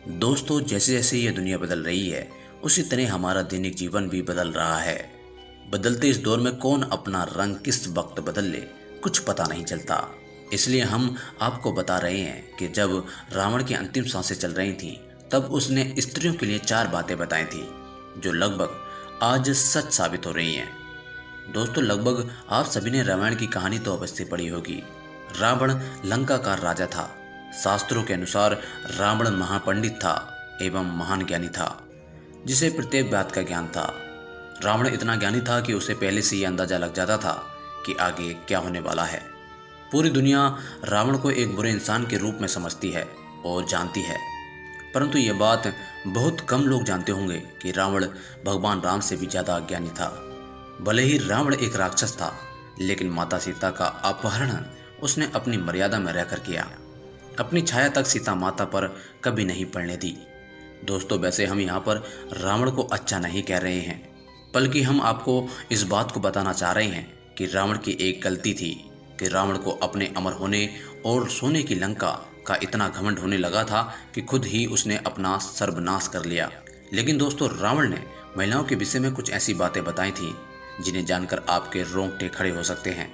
दोस्तों, जैसे जैसे ये दुनिया बदल रही है उसी तरह हमारा दैनिक जीवन भी बदल रहा है। बदलते इस दौर में कौन अपना रंग किस वक्त बदल ले कुछ पता नहीं चलता। इसलिए हम आपको बता रहे हैं कि जब रावण की अंतिम सांसें चल रही थीं तब उसने स्त्रियों के लिए 4 बातें बताई थी जो लगभग आज सच साबित हो रही हैं। दोस्तों, लगभग आप सभी ने रामायण की कहानी तो अवश्य पढ़ी होगी। रावण लंका का राजा था। शास्त्रों के अनुसार रावण महापंडित था एवं महान ज्ञानी था जिसे प्रत्येक बात का ज्ञान था। रावण इतना ज्ञानी था कि उसे पहले से ही अंदाजा लग जाता था कि आगे क्या होने वाला है। पूरी दुनिया रावण को एक बुरे इंसान के रूप में समझती है और जानती है, परंतु यह बात बहुत कम लोग जानते होंगे कि रावण भगवान राम से भी ज़्यादा ज्ञानी था। भले ही रावण एक राक्षस था, लेकिन माता सीता का अपहरण उसने अपनी मर्यादा में रहकर किया। अपनी छाया तक सीता माता पर कभी नहीं पड़ने दी। दोस्तों, वैसे हम यहाँ पर रावण को अच्छा नहीं कह रहे हैं, बल्कि हम आपको इस बात को बताना चाह रहे हैं कि रावण की एक गलती थी कि रावण को अपने अमर होने और सोने की लंका का इतना घमंड होने लगा था कि खुद ही उसने अपना सर्वनाश कर लिया। लेकिन दोस्तों, रावण ने महिलाओं के विषय में कुछ ऐसी बातें बताई थी जिन्हें जानकर आपके रोंगटे खड़े हो सकते हैं।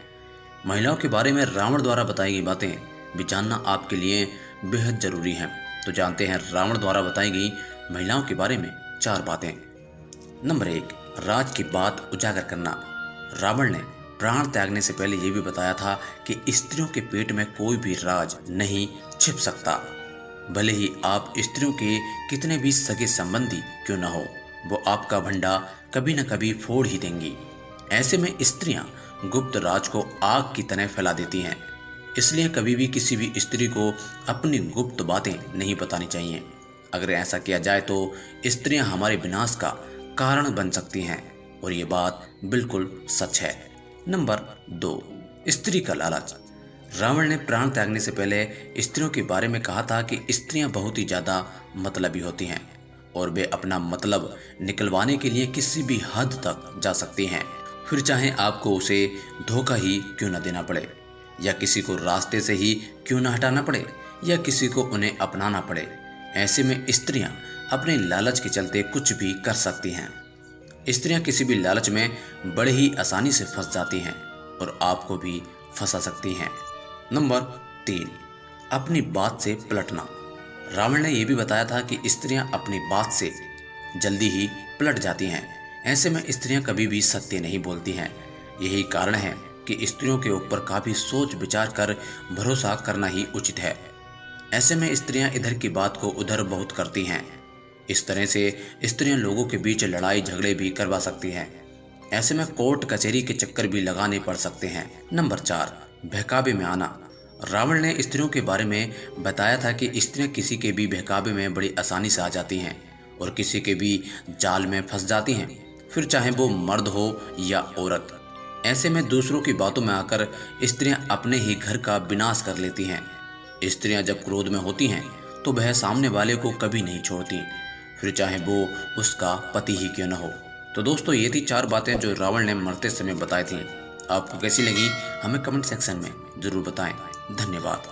महिलाओं के बारे में रावण द्वारा बताई गई बातें भी जानना आपके लिए बेहद जरूरी है। तो जानते हैं रावण द्वारा बताई गई महिलाओं के बारे में 4 बातें। नंबर 1, राज की बात उजागर करना। रावण ने प्राण त्यागने से पहले यह भी बताया था कि स्त्रियों के पेट में कोई भी राज नहीं छिप सकता। भले ही आप स्त्रियों के कितने भी सगे संबंधी क्यों न हो, वो आपका भंडा कभी न कभी फोड़ ही देंगी। ऐसे में स्त्रियां गुप्त राज को आग की तरह फैला देती हैं। इसलिए कभी भी किसी भी स्त्री को अपनी गुप्त बातें नहीं बतानी चाहिए। अगर ऐसा किया जाए तो स्त्रियां हमारे विनाश का कारण बन सकती हैं और ये बात बिल्कुल सच है। नंबर 2, स्त्री का लालच। रावण ने प्राण त्यागने से पहले स्त्रियों के बारे में कहा था कि स्त्रियां बहुत ही ज़्यादा मतलबी होती हैं और वे अपना मतलब निकलवाने के लिए किसी भी हद तक जा सकती हैं, फिर चाहे आपको उसे धोखा ही क्यों न देना पड़े, या किसी को रास्ते से ही क्यों न हटाना पड़े, या किसी को उन्हें अपनाना पड़े। ऐसे में स्त्रियां अपने लालच के चलते कुछ भी कर सकती हैं। स्त्रियां किसी भी लालच में बड़े ही आसानी से फंस जाती हैं और आपको भी फंसा सकती हैं। नंबर 3, अपनी बात से पलटना। रावण ने यह भी बताया था कि स्त्रियां अपनी बात से जल्दी ही पलट जाती हैं। ऐसे में स्त्रियां कभी भी सत्य नहीं बोलती हैं। यही कारण है कि स्त्रियों के ऊपर काफ़ी सोच विचार कर भरोसा करना ही उचित है। ऐसे में स्त्रियां इधर की बात को उधर बहुत करती हैं। इस तरह से स्त्रियां लोगों के बीच लड़ाई झगड़े भी करवा सकती हैं। ऐसे में कोर्ट कचहरी के चक्कर भी लगाने पड़ सकते हैं। नंबर 4, बहकावे में आना। रावण ने स्त्रियों के बारे में बताया था कि स्त्रियां किसी के भी बहकावे में बड़ी आसानी से आ जाती हैं और किसी के भी जाल में फंस जाती हैं, फिर चाहे वो मर्द हो या औरत। ऐसे में दूसरों की बातों में आकर स्त्रियां अपने ही घर का विनाश कर लेती हैं। स्त्रियां जब क्रोध में होती हैं तो वह सामने वाले को कभी नहीं छोड़ती, फिर चाहे वो उसका पति ही क्यों न हो। तो दोस्तों, ये थी 4 बातें जो रावण ने मरते समय बताई थी। आपको कैसी लगी हमें कमेंट सेक्शन में ज़रूर बताएं। धन्यवाद।